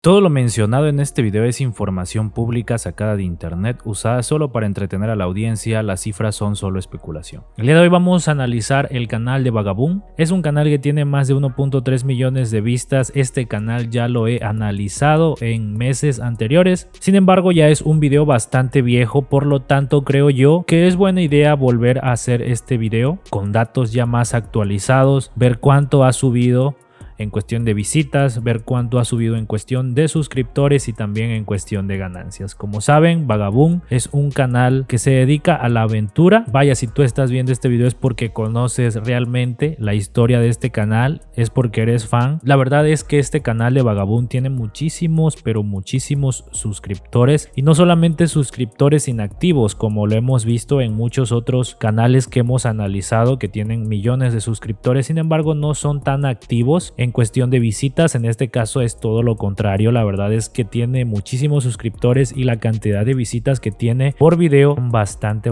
Todo lo mencionado en este video es información pública sacada de internet usada solo para entretener a la audiencia. Las cifras son solo especulación. El día de hoy vamos a analizar el canal de Vagabund. Es un canal que tiene más de 1.3 millones de vistas. Este canal ya lo he analizado en meses anteriores. Sin embargo, ya es un video bastante viejo, por lo tanto creo yo que es buena idea volver a hacer este video con datos ya más actualizados, ver cuánto ha subido en cuestión de visitas, ver cuánto ha subido en cuestión de suscriptores y también en cuestión de ganancias. Como saben, Vagabund es un canal que se dedica a la aventura. Vaya, si tú estás viendo este video es porque conoces realmente la historia de este canal, es porque eres fan. La verdad es que este canal de Vagabund tiene muchísimos, pero muchísimos suscriptores, y no solamente suscriptores inactivos como lo hemos visto en muchos otros canales que hemos analizado que tienen millones de suscriptores, sin embargo no son tan activos en cuestión de visitas. En este caso es todo lo contrario. La verdad es que tiene muchísimos suscriptores y la cantidad de visitas que tiene por video son bastante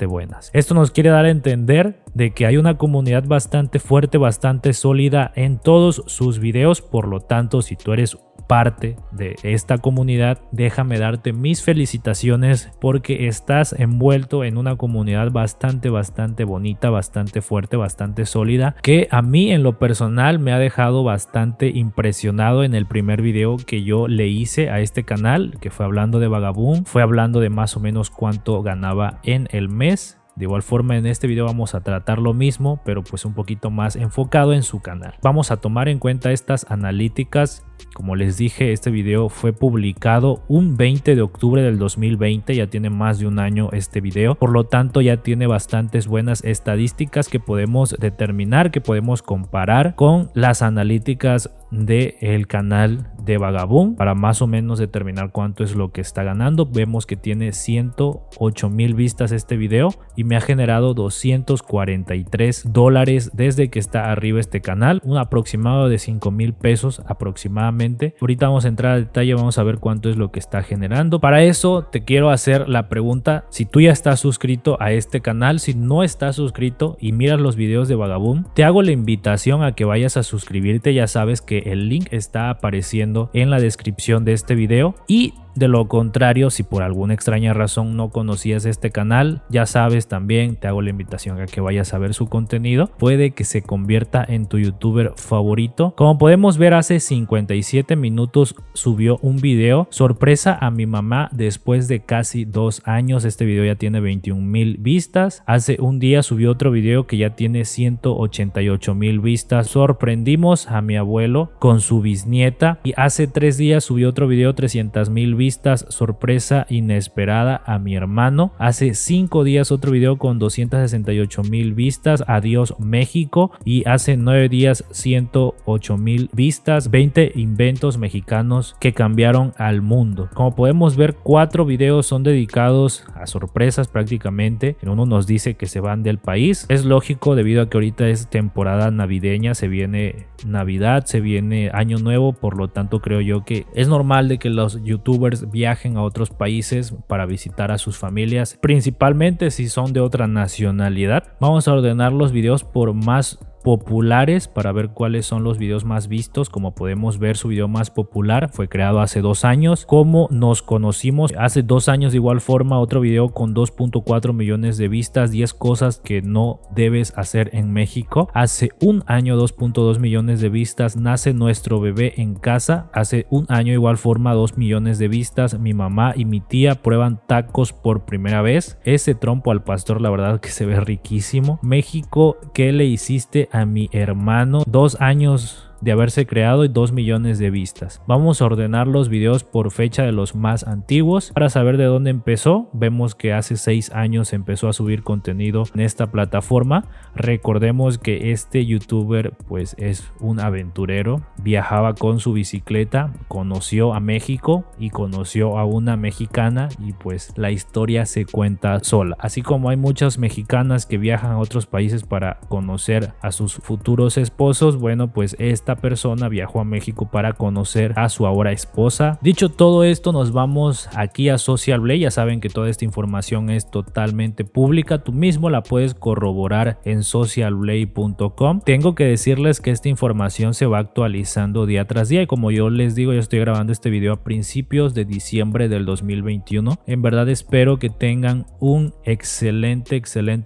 buenas. Esto nos quiere dar a entender de que hay una comunidad bastante fuerte, bastante sólida en todos sus videos. Por lo tanto, si tú eres parte de esta comunidad, déjame darte mis felicitaciones porque estás envuelto en una comunidad bastante bonita, bastante fuerte, bastante sólida, que a mí en lo personal me ha dejado bastante impresionado. En el primer video que yo le hice a este canal, que fue hablando de Vagabund, fue hablando de más o menos cuánto ganaba en el mes. De igual forma, en este video vamos a tratar lo mismo, pero pues un poquito más enfocado en su canal. Vamos a tomar en cuenta estas analíticas. Como les dije, este video fue publicado un 20 de octubre del 2020, ya tiene más de un año este video, por lo tanto ya tiene bastantes buenas estadísticas que podemos determinar, que podemos comparar con las analíticas del canal de Vagabund para más o menos determinar cuánto es lo que está ganando. Vemos que tiene 108,000 vistas este video y me ha generado $243 desde que está arriba este canal, un aproximado de 5,000 pesos aproximadamente. Ahorita vamos a entrar a detalle, vamos a ver cuánto es lo que está generando. Para eso te quiero hacer la pregunta: si tú ya estás suscrito a este canal, si no estás suscrito y miras los videos de Vagabund, te hago la invitación a que vayas a suscribirte. Ya sabes que el link está apareciendo en la descripción de este video, y de lo contrario, si por alguna extraña razón no conocías este canal, ya sabes, también te hago la invitación a que vayas a ver su contenido. Puede que se convierta en tu youtuber favorito. Como podemos ver, hace 57 minutos subió un video sorpresa a mi mamá después de casi 2 años. Este video ya tiene 21,000 vistas. Hace un día subió otro video que ya tiene 188,000 vistas. Sorprendimos a mi abuelo con su bisnieta. Y hace 3 días subió otro video, 300,000 vistas, sorpresa inesperada a mi hermano. Hace 5 días otro video con 268,000 vistas, adiós México. Y hace 9 días 108,000 vistas, 20 inventos mexicanos que cambiaron al mundo. Como podemos ver, 4 videos son dedicados a sorpresas prácticamente. En uno nos dice que se van del país. Es lógico debido a que ahorita es temporada navideña, se viene Navidad, se viene Año Nuevo, por lo tanto creo yo que es normal de que los youtubers viajen a otros países para visitar a sus familias, principalmente si son de otra nacionalidad. Vamos a ordenar los videos por más populares para ver cuáles son los videos más vistos. Como podemos ver, su video más popular fue creado hace 2 años. Como nos conocimos hace 2 años, de igual forma otro video con 2.4 millones de vistas, 10 cosas que no debes hacer en México. Hace un año 2.2 millones de vistas, nace nuestro bebé en casa. Hace un año, de igual forma, 2 millones de vistas. Mi mamá y mi tía prueban tacos por primera vez. Ese trompo al pastor, la verdad que se ve riquísimo. México, ¿qué le hiciste a mi hermano? 2 años de haberse creado y 2 millones de vistas. Vamos a ordenar los videos por fecha de los más antiguos para saber de dónde empezó. Vemos que hace 6 años empezó a subir contenido en esta plataforma. Recordemos que este youtuber pues es un aventurero, viajaba con su bicicleta, conoció a México y conoció a una mexicana, y pues la historia se cuenta sola. Así como hay muchas mexicanas que viajan a otros países para conocer a sus futuros esposos, bueno, pues esta esta persona viajó a México para conocer a su ahora esposa. Dicho todo esto, nos vamos aquí a Social Blade. Ya saben que toda esta información es totalmente pública, tú mismo la puedes corroborar en socialblade.com. Tengo que decirles que esta información se va actualizando día tras día y como yo les digo, yo estoy grabando este video a principios de diciembre del 2021. En verdad espero que tengan un excelente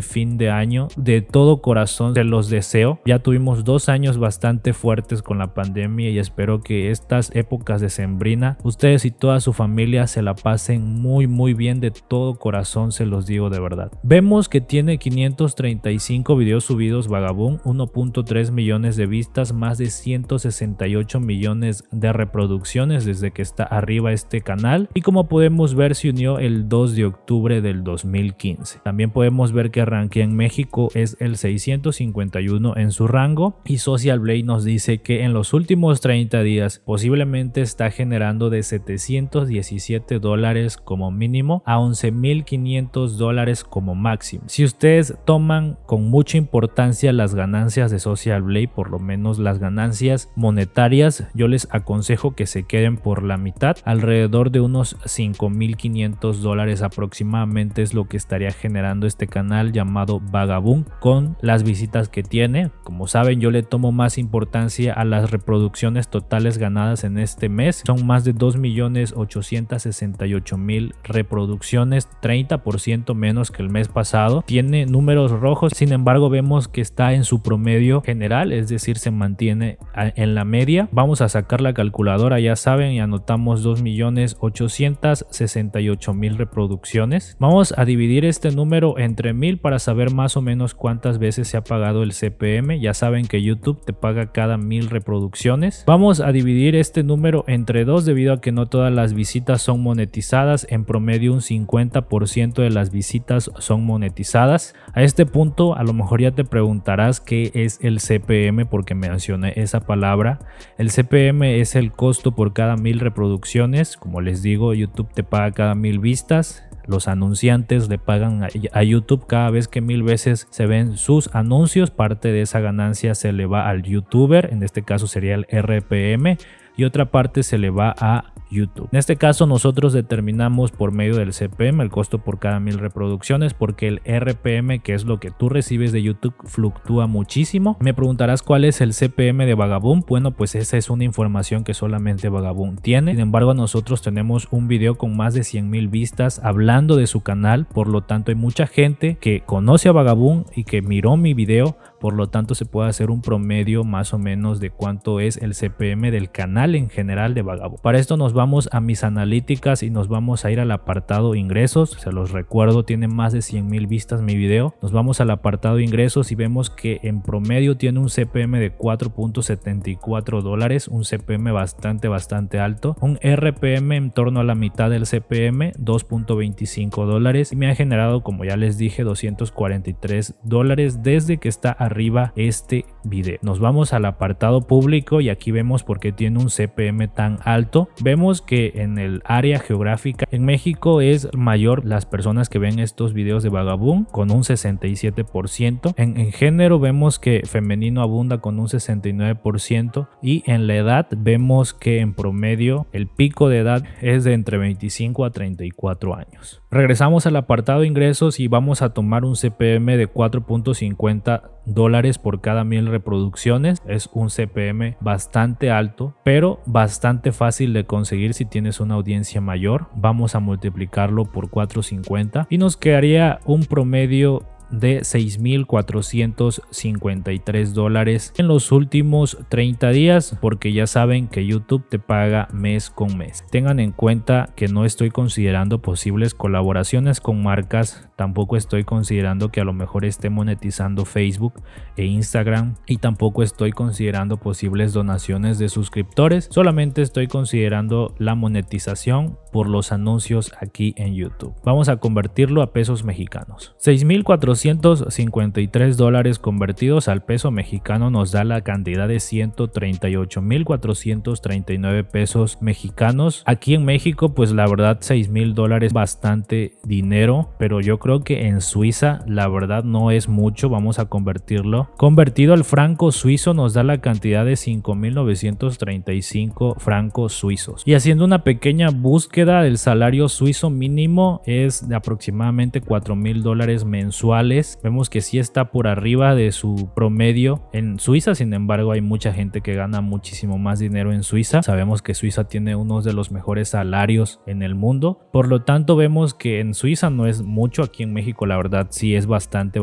fin de año. De todo corazón se los deseo. Ya tuvimos 2 años bastante fuertes con la pandemia y espero que estas épocas decembrina ustedes y toda su familia se la pasen muy bien. De todo corazón se los digo de verdad. Vemos que tiene 535 videos subidos Vagabund, 1.3 millones de vistas, más de 168 millones de reproducciones desde que está arriba este canal, y como podemos ver se unió el 2 de octubre del 2015. También podemos ver que rankea en México, es el 651 en su rango, y Social Blade nos dice que en los últimos 30 días posiblemente está generando de $717 como mínimo a $11,500 como máximo. Si ustedes toman con mucha importancia las ganancias de Social Blade, por lo menos las ganancias monetarias, yo les aconsejo que se queden por la mitad, alrededor de unos $5,500 aproximadamente es lo que estaría generando este canal llamado Vagabund con las visitas que tiene. Como saben, yo le tomo más importancia a las reproducciones totales ganadas en este mes, son más de 2.868.000 reproducciones, 30% menos que el mes pasado. Tiene números rojos, sin embargo vemos que está en su promedio general, es decir, se mantiene en la media. Vamos a sacar la calculadora, ya saben, y anotamos 2.868.000 reproducciones. Vamos a dividir este número entre 1000 para saber más o menos cuántas veces se ha pagado el CPM. Ya saben que YouTube te paga cada 1000 reproducciones. Vamos a dividir este número entre 2 debido a que no todas las visitas son monetizadas. En promedio un 50% de las visitas son monetizadas. A este punto a lo mejor ya te preguntarás qué es el CPM porque mencioné esa palabra. El CPM es el costo por cada 1000 reproducciones. Como les digo, YouTube te paga cada 1000 vistas. Los anunciantes le pagan a YouTube cada vez que 1000 veces se ven sus anuncios. Parte de esa ganancia se le va al youtuber, en este caso sería el RPM, y otra parte se le va a YouTube. En este caso nosotros determinamos por medio del CPM el costo por cada 1000 reproducciones, porque el RPM, que es lo que tú recibes de YouTube, fluctúa muchísimo. Me preguntarás cuál es el CPM de Vagabund. Bueno, pues esa es una información que solamente Vagabund tiene. Sin embargo, nosotros tenemos un video con más de 100,000 vistas hablando de su canal, por lo tanto hay mucha gente que conoce a Vagabund y que miró mi video, por lo tanto se puede hacer un promedio más o menos de cuánto es el CPM del canal en general de Vagabund. Para esto nos vamos a mis analíticas y nos vamos a ir al apartado ingresos. Se los recuerdo, tiene más de 100,000 vistas mi video. Nos vamos al apartado ingresos y vemos que en promedio tiene un CPM de $4.74, un CPM bastante alto, un RPM en torno a la mitad del CPM, $2.25, y me ha generado, como ya les dije, $243 desde que está arriba este video. Nos vamos al apartado público y aquí vemos por qué tiene un CPM tan alto. Vemos que en el área geográfica en México es mayor las personas que ven estos videos de Vagabund con un 67%. En género vemos que femenino abunda con un 69%, y en la edad vemos que en promedio el pico de edad es de entre 25 a 34 años. Regresamos al apartado ingresos y vamos a tomar un CPM de $4.50 por cada 1000 reproducciones. Es un CPM bastante alto, pero bastante fácil de conseguir si tienes una audiencia mayor. Vamos a multiplicarlo por 450 y nos quedaría un promedio de $6,453 en los últimos 30 días, porque ya saben que YouTube te paga mes con mes. Tengan en cuenta que no estoy considerando posibles colaboraciones con marcas, tampoco estoy considerando que a lo mejor esté monetizando Facebook e Instagram, y tampoco estoy considerando posibles donaciones de suscriptores, solamente estoy considerando la monetización por los anuncios aquí en YouTube. Vamos a convertirlo a pesos mexicanos. $6,453 convertidos al peso mexicano nos da la cantidad de $138,439 pesos mexicanos. Aquí en México, pues la verdad $6,000 bastante dinero, pero yo creo creo que en Suiza la verdad no es mucho. Vamos a convertirlo. Convertido al franco suizo nos da la cantidad de 5.935 francos suizos. Y haciendo una pequeña búsqueda, el salario suizo mínimo es de aproximadamente $4,000 mensuales. Vemos que sí está por arriba de su promedio en Suiza. Sin embargo, hay mucha gente que gana muchísimo más dinero en Suiza. Sabemos que Suiza tiene uno de los mejores salarios en el mundo. Por lo tanto, vemos que en Suiza no es mucho. Aquí en México la verdad sí es bastante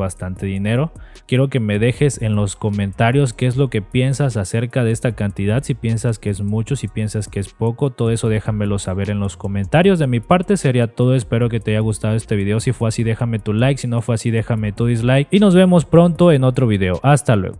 dinero. Quiero que me dejes en los comentarios qué es lo que piensas acerca de esta cantidad. Si piensas que es mucho, si piensas que es poco, todo eso déjamelo saber en los comentarios. De mi parte sería todo. Espero que te haya gustado este video. Si fue así, déjame tu like. Si no fue así, déjame tu dislike. Y nos vemos pronto en otro video. Hasta luego.